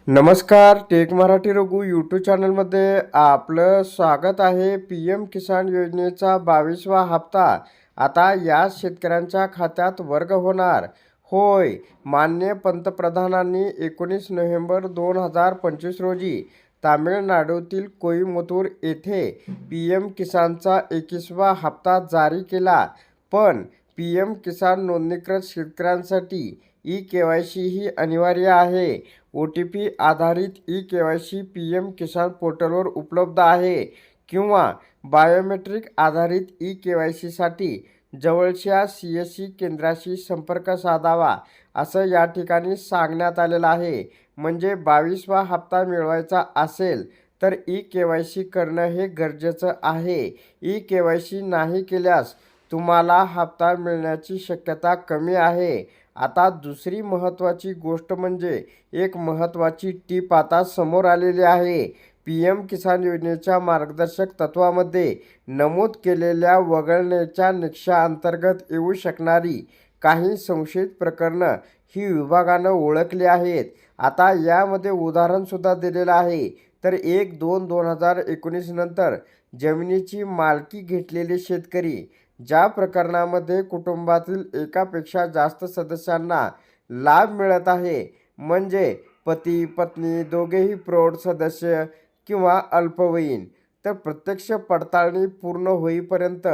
नमस्कार. Take Marathi Raghu YouTube चॅनलमध्ये आपलं स्वागत आहे. पी एम किसान योजनेचा 22वा हप्ता आता या शेतकऱ्यांच्या खात्यात वर्ग होणार. होय, माननीय पंतप्रधानांनी 19 नोव्हेंबर 2025 रोजी तामिळनाडूतील कोईमतूर येथे पी एम किसानचा 21वा हप्ता जारी केला. पण पी एम किसान नोंदणीकृत शेतकऱ्यांसाठी ई-के.वाय.सी ही अनिवार्य आहे. OTP आधारित ई-के.वाय.सी पी एम किसान पोर्टलवर उपलब्ध आहे किंवा बायोमेट्रिक आधारित ई-के.वाय.सीसाठी जवळच्या CSC केंद्राशी संपर्क साधावा, असं या ठिकाणी सांगण्यात आलेलं आहे. म्हणजे 22वा हप्ता मिळवायचा असेल तर ई-के.वाय.सी करणं हे गरजेचं आहे. ई-के.वाय.सी नाही केल्यास तुम्हाला हप्ता मिळण्याची शक्यता कमी आहे. आता दुसरी महत्त्वाची गोष्ट म्हणजे एक महत्त्वाची टीप आता समोर आलेली आहे. पी एम किसान योजनेच्या मार्गदर्शक तत्त्वामध्ये नमूद केलेल्या वगळण्याच्या निकषाअंतर्गत येऊ शकणारी काही संशयित प्रकरणं ही विभागानं ओळखली आहेत. आता यामध्ये उदाहरणसुद्धा दिलेलं आहे. तर 1/2/2019 नंतर जमिनीची मालकी घेतलेले शेतकरी, ज्या प्रकरणामध्ये कुटुंबातील एकापेक्षा जास्त सदस्यांना लाभ मिळत आहे, म्हणजे पती पत्नी दोघेही प्रौढ सदस्य किंवा अल्पवयीन, तर प्रत्यक्ष पडताळणी पूर्ण होईपर्यंत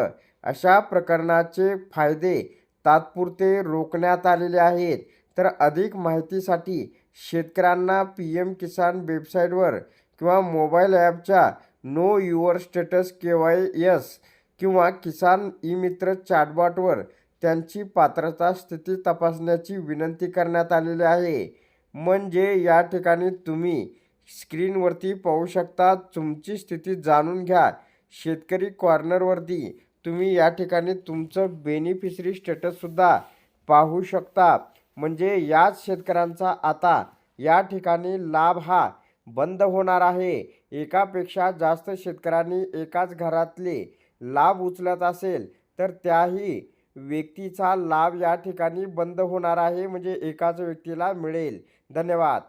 अशा प्रकरणाचे फायदे तात्पुरते रोखण्यात आलेले आहेत. तर अधिक माहितीसाठी शेतकऱ्यांना पी एम किसान वेबसाईटवर किंवा मोबाईल ॲपच्या नो युअर स्टेटस KYS किंवा किसान ई-मित्र चॅटबॉटवर त्यांची पात्रता स्थिती तपासण्याची विनंती करण्यात आलेली आहे. म्हणजे या ठिकाणी तुम्ही स्क्रीनवरती पाहू शकता. तुमची स्थिती जाणून घ्या. शेतकरी कॉर्नरवरती तुम्ही या ठिकाणी तुमचं बेनिफिशरी स्टेटससुद्धा पाहू शकता. म्हणजे याच शेतकऱ्यांचा आता या ठिकाणी लाभ हा बंद होणार आहे. एकापेक्षा जास्त शेतकऱ्यांनी एकाच घरातले लाभ उचलत असेल तर त्याही व्यक्तीचा लाभ या ठिकाणी बंद होणार आहे. म्हणजे एकाच व्यक्तीला मिळेल. धन्यवाद.